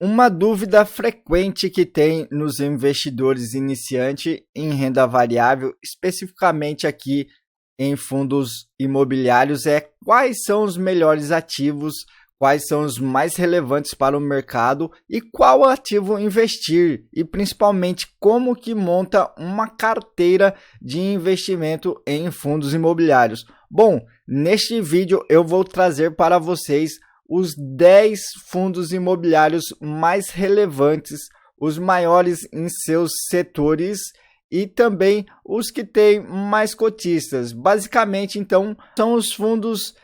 Uma dúvida frequente que tem nos investidores iniciantes em renda variável, especificamente aqui em fundos imobiliários, é quais são os melhores ativos, quais são os mais relevantes para o mercado e qual ativo investir, e principalmente como que monta uma carteira de investimento em fundos imobiliários. Bom, neste vídeo eu vou trazer para vocês os 10 fundos imobiliários mais relevantes, os maiores em seus setores e também os que têm mais cotistas. Basicamente, então, são os fundos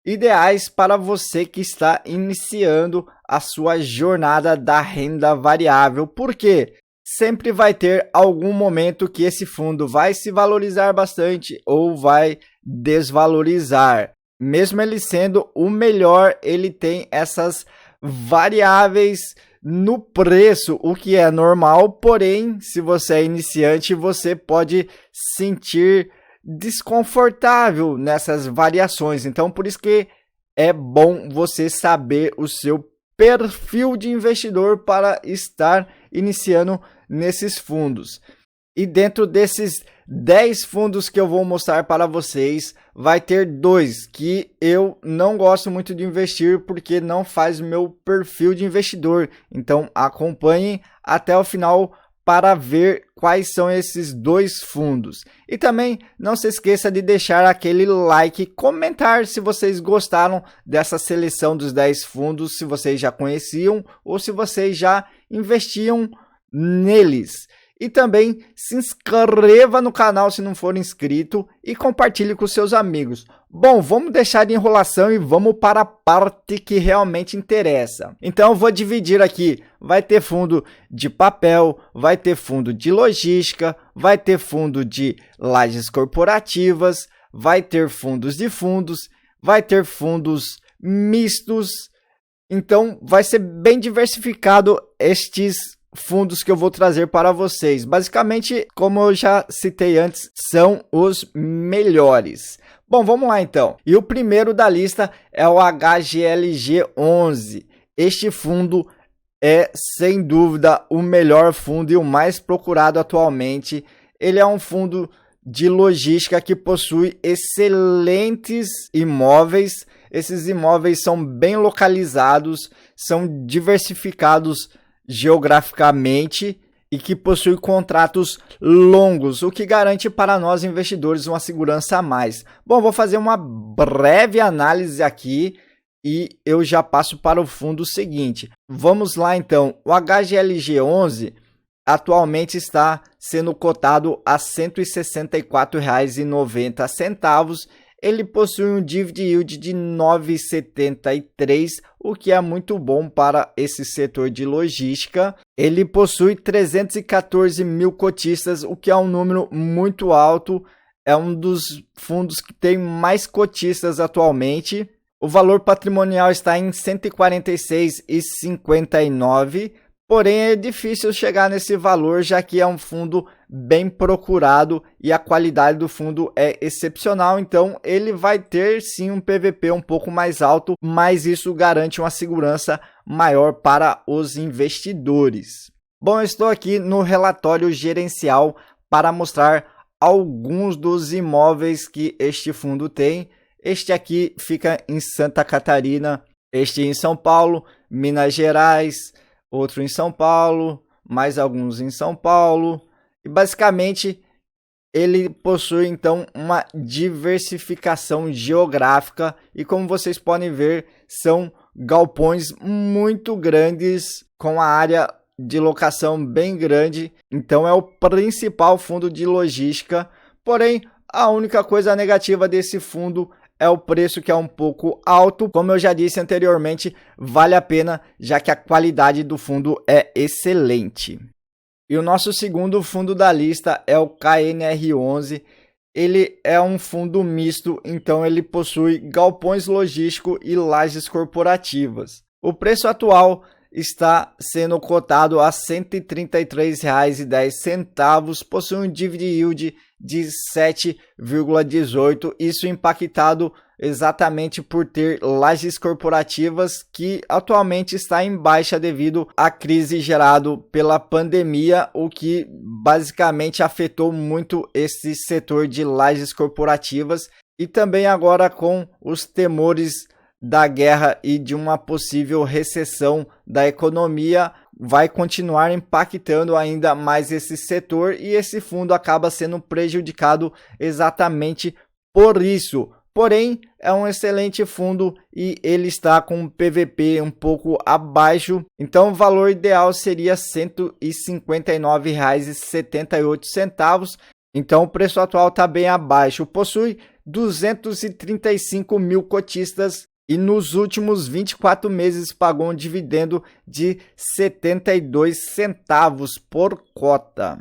ideais para você que está iniciando a sua jornada da renda variável, porque sempre vai ter algum momento que esse fundo vai se valorizar bastante ou vai desvalorizar. Mesmo ele sendo o melhor, ele tem essas variáveis no preço, o que é normal, porém, se você é iniciante, você pode sentir desconfortável nessas variações. Então, por isso que é bom você saber o seu perfil de investidor para estar iniciando nesses fundos. E dentro desses 10 fundos que eu vou mostrar para vocês, vai ter 2 que eu não gosto muito de investir porque não faz o meu perfil de investidor. Então acompanhem até o final para ver quais são esses 2 fundos. E também não se esqueça de deixar aquele like, comentar se vocês gostaram dessa seleção dos 10 fundos, se vocês já conheciam ou se vocês já investiam neles. E também se inscreva no canal se não for inscrito e compartilhe com seus amigos. Bom, vamos deixar de enrolação e vamos para a parte que realmente interessa. Então eu vou dividir aqui, vai ter fundo de papel, vai ter fundo de logística, vai ter fundo de lajes corporativas, vai ter fundos de fundos, vai ter fundos mistos. Então vai ser bem diversificado estes fundos que eu vou trazer para vocês. Basicamente, como eu já citei antes, são os melhores. Bom, vamos lá então. E o primeiro da lista é o HGLG11. Este fundo é, sem dúvida, o melhor fundo e o mais procurado atualmente. Ele é um fundo de logística que possui excelentes imóveis. Esses imóveis são bem localizados, são diversificados geograficamente e que possui contratos longos, o que garante para nós investidores uma segurança a mais. Bom, vou fazer uma breve análise aqui e eu já passo para o fundo seguinte. Vamos lá então, o HGLG11 atualmente está sendo cotado a R$ 164,90. Ele possui um dividend yield de 9,73, o que é muito bom para esse setor de logística. Ele possui 314 mil cotistas, o que é um número muito alto. É um dos fundos que tem mais cotistas atualmente. O valor patrimonial está em 146,59. Porém, é difícil chegar nesse valor, já que é um fundo bem procurado e a qualidade do fundo é excepcional. Então, ele vai ter sim um PVP um pouco mais alto, mas isso garante uma segurança maior para os investidores. Bom, eu estou aqui no relatório gerencial para mostrar alguns dos imóveis que este fundo tem. Este aqui fica em Santa Catarina, este em São Paulo, Minas Gerais, outro em São Paulo, mais alguns em São Paulo. E basicamente ele possui então uma diversificação geográfica e, como vocês podem ver, são galpões muito grandes com a área de locação bem grande. Então é o principal fundo de logística. Porém, a única coisa negativa desse fundo é o preço, que é um pouco alto. Como eu já disse anteriormente, vale a pena, já que a qualidade do fundo é excelente. E o nosso segundo fundo da lista é o KNR11. Ele é um fundo misto, então ele possui galpões logísticos e lajes corporativas. O preço atual está sendo cotado a R$ 133,10, possui um dividend yield de 7,18, isso impactado exatamente por ter lajes corporativas que atualmente está em baixa devido à crise gerada pela pandemia, o que basicamente afetou muito esse setor de lajes corporativas, e também agora com os temores da guerra e de uma possível recessão da economia, vai continuar impactando ainda mais esse setor, e esse fundo acaba sendo prejudicado exatamente por isso. Porém, é um excelente fundo e ele está com um PVP um pouco abaixo, então o valor ideal seria R$ 159,78. Então o preço atual está bem abaixo. Possui 235 mil cotistas e nos últimos 24 meses pagou um dividendo de 72 centavos por cota.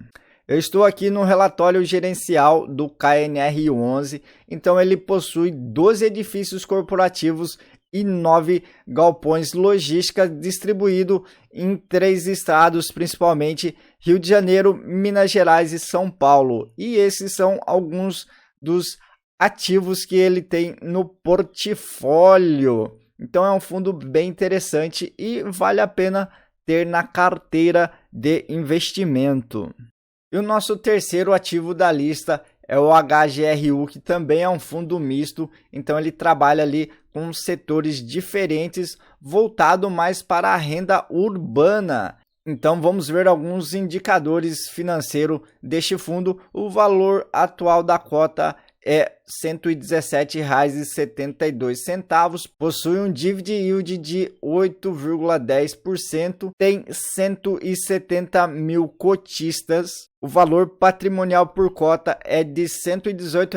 Eu estou aqui no relatório gerencial do KNR11, então ele possui 12 edifícios corporativos e 9 galpões logísticos distribuídos em 3 estados, principalmente Rio de Janeiro, Minas Gerais e São Paulo. E esses são alguns dos ativos que ele tem no portfólio. Então é um fundo bem interessante e vale a pena ter na carteira de investimento. E o nosso terceiro ativo da lista é o HGRU, que também é um fundo misto, então ele trabalha ali com setores diferentes, voltado mais para a renda urbana. Então vamos ver alguns indicadores financeiros deste fundo. O valor atual da cota é R$ 117,72, possui um dividend yield de 8,10%, tem 170 mil cotistas, o valor patrimonial por cota é de R$ 118,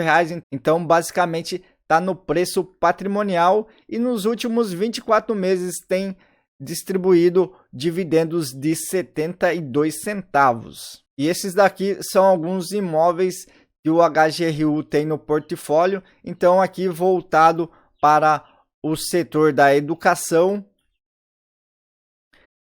então basicamente está no preço patrimonial, e nos últimos 24 meses tem distribuído dividendos de 72 centavos. E esses daqui são alguns imóveis que o HGRU tem no portfólio, então aqui voltado para o setor da educação,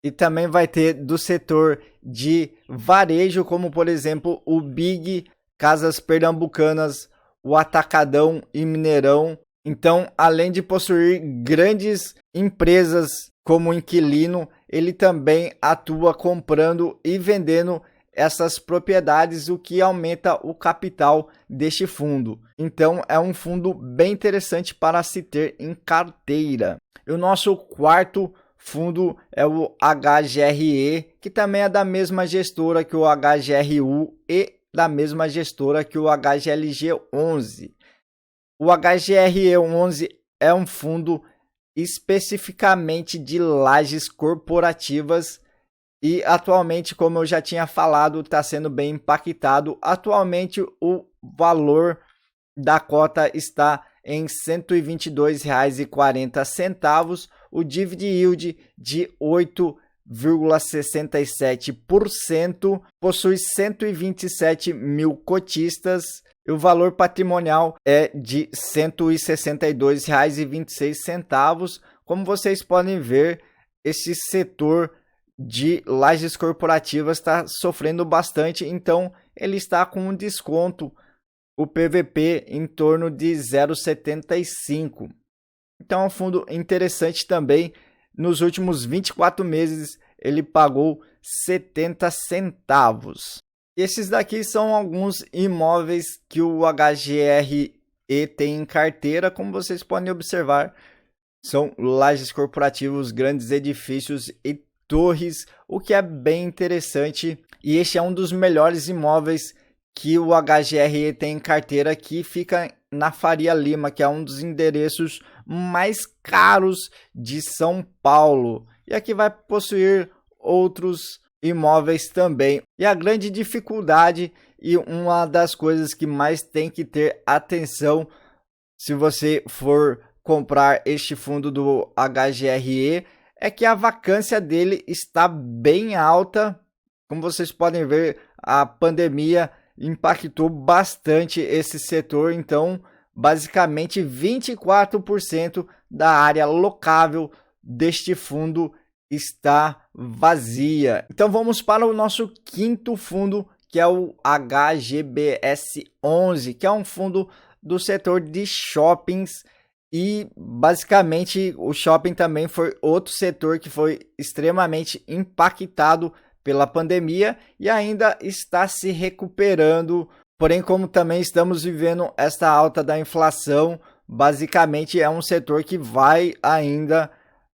e também vai ter do setor de varejo, como por exemplo o Big, Casas Pernambucanas, o Atacadão e Mineirão. Então, além de possuir grandes empresas como inquilino, ele também atua comprando e vendendo essas propriedades, o que aumenta o capital deste fundo. Então é um fundo bem interessante para se ter em carteira. E o nosso quarto fundo é o HGRE, que também é da mesma gestora que o HGRU e da mesma gestora que o HGLG11. O HGRE11 é um fundo especificamente de lajes corporativas, e atualmente, como eu já tinha falado, está sendo bem impactado. Atualmente o valor da cota está em R$ 122,40, o dividend yield de 8,67%, possui 127 mil cotistas, e o valor patrimonial é de R$ 162,26. Como vocês podem ver, esse setor de lajes corporativas está sofrendo bastante, então ele está com um desconto, o PVP em torno de 0,75. Então é um fundo interessante também. Nos últimos 24 meses ele pagou 70 centavos. Esses daqui são alguns imóveis que o HGRE tem em carteira. Como vocês podem observar, são lajes corporativos, grandes edifícios e torres, o que é bem interessante. E este é um dos melhores imóveis que o HGRE tem em carteira, que fica na Faria Lima, que é um dos endereços mais caros de São Paulo. E aqui vai possuir outros imóveis também. E a grande dificuldade e uma das coisas que mais tem que ter atenção se você for comprar este fundo do HGRE é que a vacância dele está bem alta. Como vocês podem ver, a pandemia impactou bastante esse setor, então basicamente 24% da área locável deste fundo está vazia. Então vamos para o nosso quinto fundo, que é o HGBS11, que é um fundo do setor de shoppings. E basicamente o shopping também foi outro setor que foi extremamente impactado pela pandemia e ainda está se recuperando. Porém, como também estamos vivendo esta alta da inflação, basicamente é um setor que vai ainda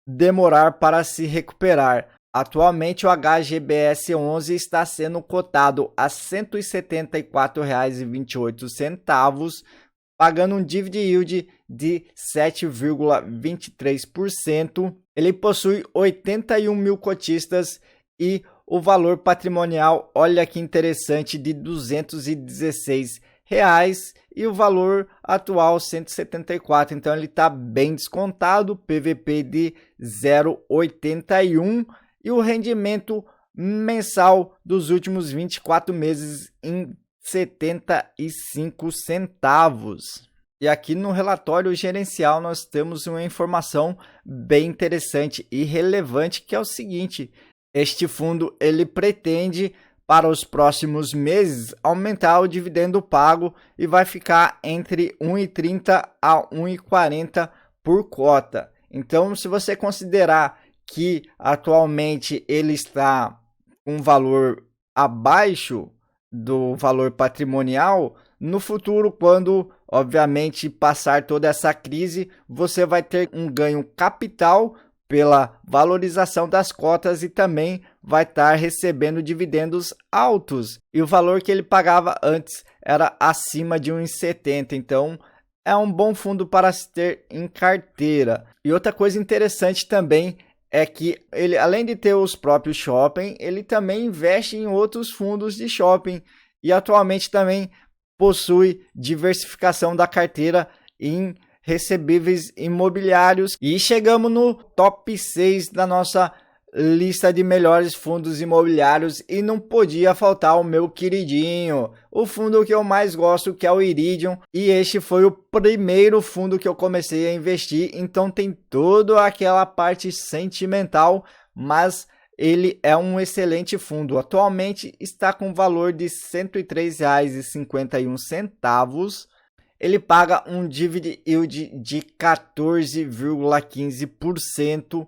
demorar para se recuperar. Atualmente o HGBS 11 está sendo cotado a R$ 174,28, pagando um dividend yield de 7,23%. Ele possui 81 mil cotistas e o valor patrimonial, olha que interessante, de R$ 216 e o valor atual 174. Então ele está bem descontado, PVP de 0,81 e o rendimento mensal dos últimos 24 meses em 75 centavos. E aqui no relatório gerencial nós temos uma informação bem interessante e relevante, que é o seguinte: este fundo ele pretende para os próximos meses aumentar o dividendo pago e vai ficar entre 1,30 a 1,40 por cota. Então, se você considerar que atualmente ele está com um valor abaixo do valor patrimonial, no futuro, quando obviamente passar toda essa crise, você vai ter um ganho capital pela valorização das cotas e também vai estar recebendo dividendos altos. E o valor que ele pagava antes era acima de 1,70. Então, é um bom fundo para se ter em carteira. E outra coisa interessante também é que ele, além de ter os próprios shopping, ele também investe em outros fundos de shopping e atualmente também possui diversificação da carteira em recebíveis imobiliários. E chegamos no top 6 da nossa lista de melhores fundos imobiliários e não podia faltar o meu queridinho, o fundo que eu mais gosto, que é o Iridium, e este foi o primeiro fundo que eu comecei a investir, então tem toda aquela parte sentimental, mas ele é um excelente fundo. Atualmente está com valor de R$ 103,51. Ele paga um dividend yield de 14,15%,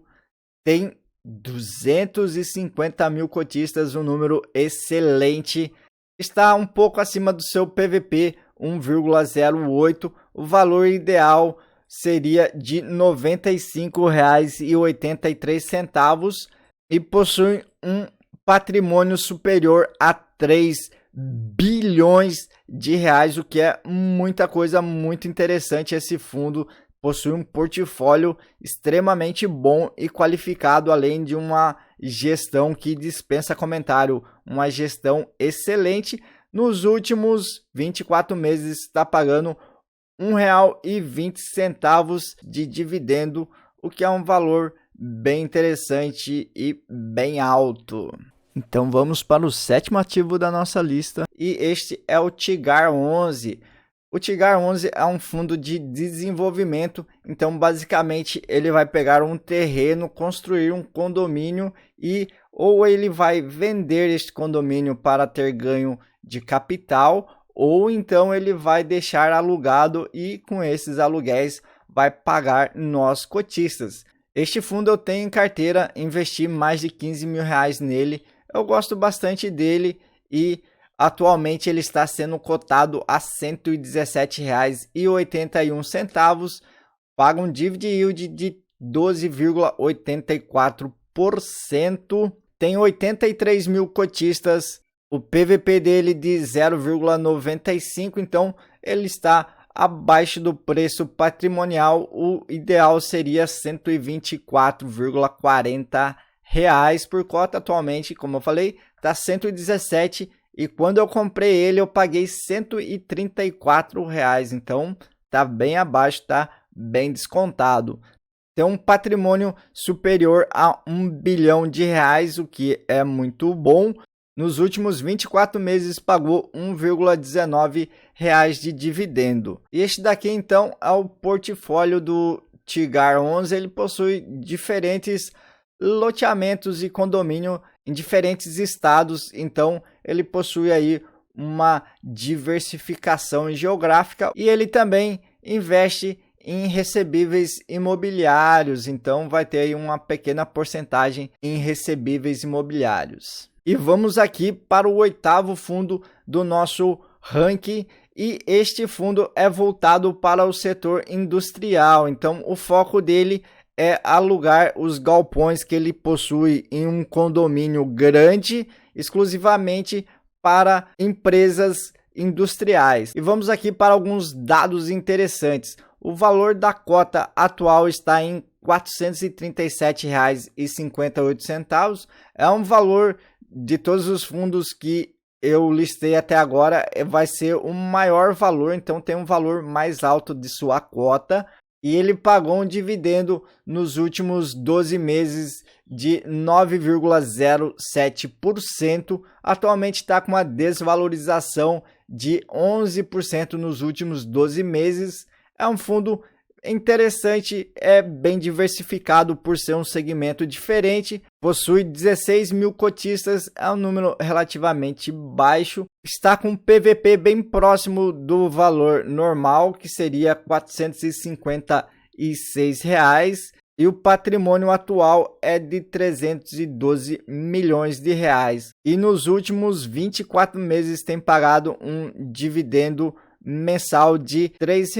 tem 250 mil cotistas, um número excelente. Está um pouco acima do seu PVP, 1,08. O valor ideal seria de R$ 95,83 e possui um patrimônio superior a 3 bilhões de reais, o que é muita coisa, muito interessante. Esse fundo possui um portfólio extremamente bom e qualificado, além de uma gestão que dispensa comentário, uma gestão excelente. Nos últimos 24 meses está pagando R$ 1,20 de dividendo, o que é um valor bem interessante e bem alto. Então vamos para o sétimo ativo da nossa lista, e este é o Tigar 11. O Tigar 11 é um fundo de desenvolvimento, então basicamente ele vai pegar um terreno, construir um condomínio e ou ele vai vender este condomínio para ter ganho de capital, ou então ele vai deixar alugado e com esses aluguéis vai pagar nós cotistas. Este fundo eu tenho em carteira, investi mais de R$ 15 mil nele. Eu gosto bastante dele e atualmente ele está sendo cotado a R$ 117,81, paga um dividend yield de 12,84%, tem 83 mil cotistas, o PVP dele de 0,95, então ele está abaixo do preço patrimonial. O ideal seria R$ 124,40 por cota. Atualmente, como eu falei, está 117 e quando eu comprei ele eu paguei R$ 134, então tá bem abaixo, tá bem descontado. Tem um patrimônio superior a R$ 1 bilhão, o que é muito bom. Nos últimos 24 meses pagou R$ 1,19 de dividendo. E este daqui então é o portfólio do Tigar 11. Ele possui diferentes loteamentos e condomínio em diferentes estados, então ele possui aí uma diversificação geográfica e ele também investe em recebíveis imobiliários, então vai ter aí uma pequena porcentagem em recebíveis imobiliários. E vamos aqui para o 8º fundo do nosso ranking, e este fundo é voltado para o setor industrial, então o foco dele é alugar os galpões que ele possui em um condomínio grande, exclusivamente para empresas industriais. E vamos aqui para alguns dados interessantes. O valor da cota atual está em R$ 437,58. É um valor de todos os fundos que eu listei até agora, vai ser o maior valor, então tem um valor mais alto de sua cota. E ele pagou um dividendo nos últimos 12 meses de 9,07%. Atualmente está com uma desvalorização de 11% nos últimos 12 meses. É um fundo interessante, é bem diversificado por ser um segmento diferente. Possui 16 mil cotistas, é um número relativamente baixo. Está com um PVP bem próximo do valor normal, que seria R$ 456, e o patrimônio atual é de 312 milhões de reais. E nos últimos 24 meses tem pagado um dividendo mensal de R$ 3.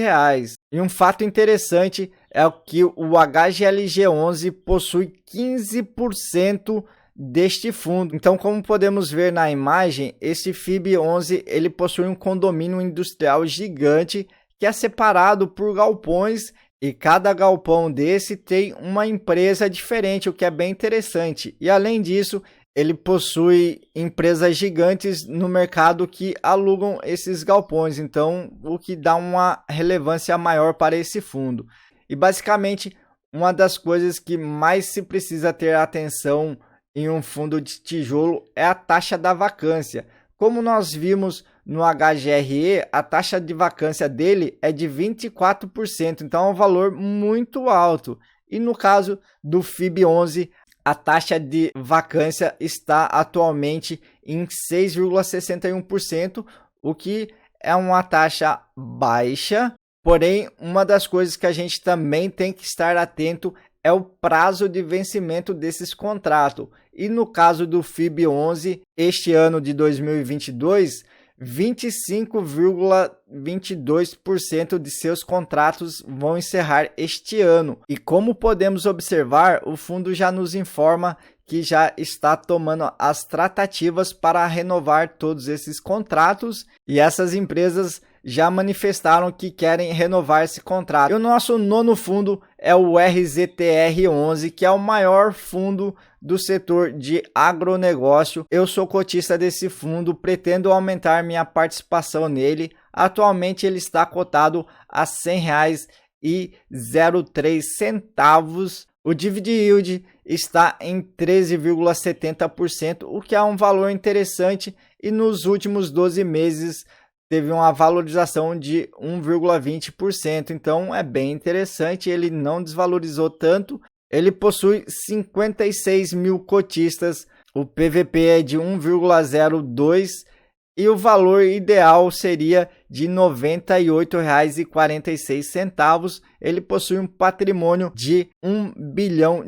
E um fato interessante é que o HGLG11 possui 15% deste fundo. Então, como podemos ver na imagem, esse FIB11 ele possui um condomínio industrial gigante que é separado por galpões, e cada galpão desse tem uma empresa diferente, o que é bem interessante. E além disso, ele possui empresas gigantes no mercado que alugam esses galpões, então o que dá uma relevância maior para esse fundo. E basicamente, uma das coisas que mais se precisa ter atenção em um fundo de tijolo é a taxa da vacância. Como nós vimos no HGRE, a taxa de vacância dele é de 24%, então é um valor muito alto. E no caso do FIB11, a taxa de vacância está atualmente em 6,61%, o que é uma taxa baixa. Porém, uma das coisas que a gente também tem que estar atento é o prazo de vencimento desses contratos. E no caso do FIB11, este ano de 2022, 25,22% de seus contratos vão encerrar este ano. E como podemos observar, o fundo já nos informa que já está tomando as tratativas para renovar todos esses contratos, e essas empresas já manifestaram que querem renovar esse contrato. E o nosso 9º fundo é o RZTR11, que é o maior fundo do setor de agronegócio. Eu sou cotista desse fundo, pretendo aumentar minha participação nele. Atualmente ele está cotado a R$ 100,03. O dividend yield está em 13,70%, o que é um valor interessante, e nos últimos 12 meses teve uma valorização de 1,20%, então é bem interessante, ele não desvalorizou tanto. Ele possui 56 mil cotistas, o PVP é de 1,02 e o valor ideal seria de R$ 98,46. Ele possui um patrimônio de R$ 1 bilhão.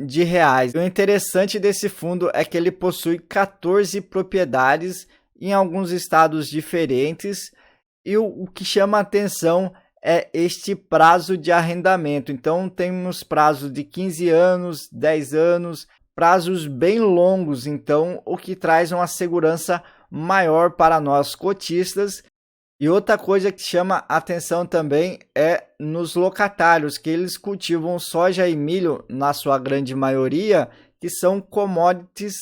O interessante desse fundo é que ele possui 14 propriedades em alguns estados diferentes, e o que chama a atenção é este prazo de arrendamento. Então temos prazos de 15 anos, 10 anos, prazos bem longos, então o que traz uma segurança maior para nós cotistas. E outra coisa que chama atenção também é nos locatários, que eles cultivam soja e milho na sua grande maioria, que são commodities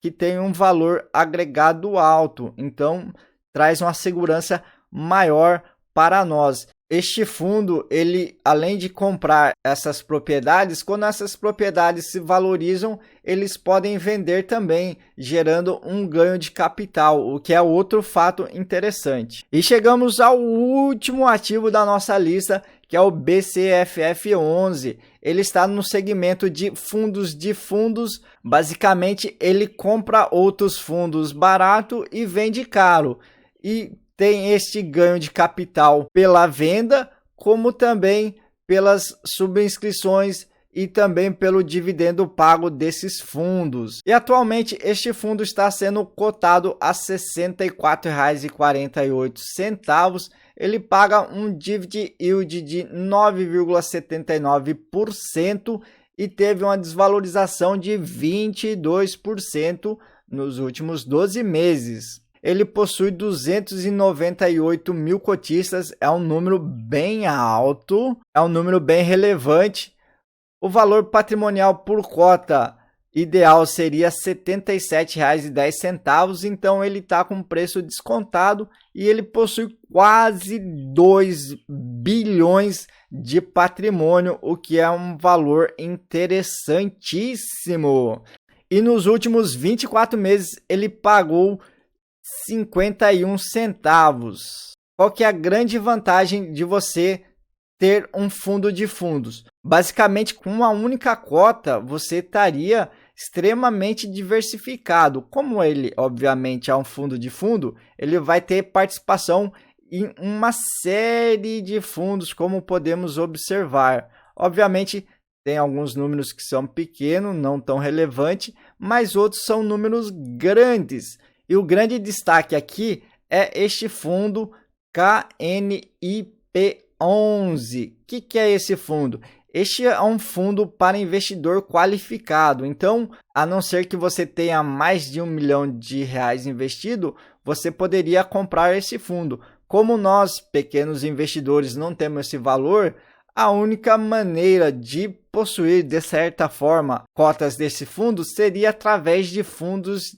que têm um valor agregado alto, então traz uma segurança maior para nós. Este fundo, ele, além de comprar essas propriedades, quando essas propriedades se valorizam, eles podem vender também, gerando um ganho de capital, o que é outro fato interessante. E chegamos ao último ativo da nossa lista, que é o BCFF11. Ele está no segmento de fundos. Basicamente, ele compra outros fundos barato e vende caro. E tem este ganho de capital pela venda, como também pelas subscrições e também pelo dividendo pago desses fundos. E atualmente este fundo está sendo cotado a R$ 64,48. Ele paga um dividend yield de 9,79% e teve uma desvalorização de 22% nos últimos 12 meses. Ele possui 298 mil cotistas, é um número bem alto, é um número bem relevante. O valor patrimonial por cota ideal seria R$ 77,10, então ele está com preço descontado e ele possui quase 2 bilhões de patrimônio, o que é um valor interessantíssimo. E nos últimos 24 meses ele pagou 51 centavos. Qual que é a grande vantagem de você ter um fundo de fundos? Basicamente, com uma única cota, você estaria extremamente diversificado. Como ele, obviamente, é um fundo de fundo, ele vai ter participação em uma série de fundos, como podemos observar. Obviamente, tem alguns números que são pequenos, não tão relevantes, mas outros são números grandes. E o grande destaque aqui é este fundo KNIP11. O que é esse fundo? Este é um fundo para investidor qualificado. Então, a não ser que você tenha mais de R$ 1 milhão investido, você poderia comprar esse fundo. Como nós, pequenos investidores, não temos esse valor, a única maneira de possuir, de certa forma, cotas desse fundo seria através de fundos,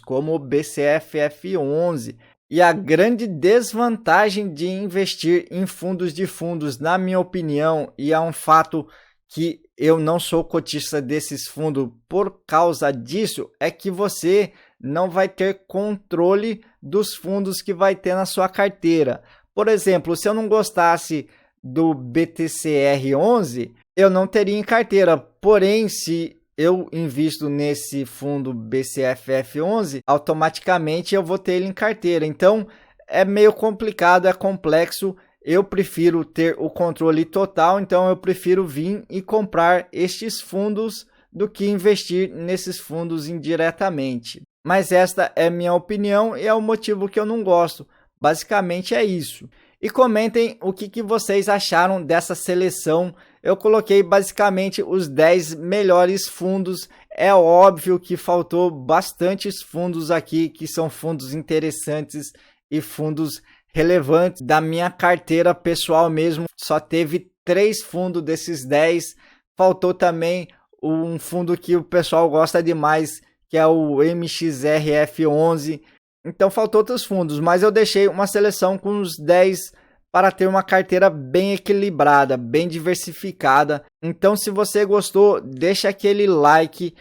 como o BCFF11. E a grande desvantagem de investir em fundos de fundos, na minha opinião, e é um fato que eu não sou cotista desses fundos por causa disso, é que você não vai ter controle dos fundos que vai ter na sua carteira. Por exemplo, se eu não gostasse do BTCR11, eu não teria em carteira. Porém, se eu invisto nesse fundo BCFF11, automaticamente eu vou ter ele em carteira. Então, é meio complicado, é complexo. Eu prefiro ter o controle total, então eu prefiro vir e comprar estes fundos do que investir nesses fundos indiretamente. Mas esta é minha opinião e é o motivo que eu não gosto. Basicamente é isso. E comentem o que vocês acharam dessa seleção. Eu coloquei basicamente os 10 melhores fundos. É óbvio que faltou bastantes fundos aqui, que são fundos interessantes e fundos relevantes. Da minha carteira pessoal mesmo, só teve 3 fundos desses 10. Faltou também um fundo que o pessoal gosta demais, que é o MXRF11. Então faltou outros fundos, mas eu deixei uma seleção com os 10 para ter uma carteira bem equilibrada, bem diversificada. Então se você gostou, deixa aquele like,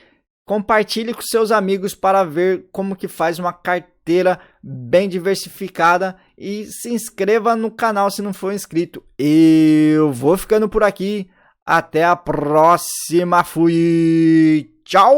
compartilhe com seus amigos para ver como que faz uma carteira bem diversificada e se inscreva no canal se não for inscrito. Eu vou ficando por aqui, até a próxima, fui, tchau!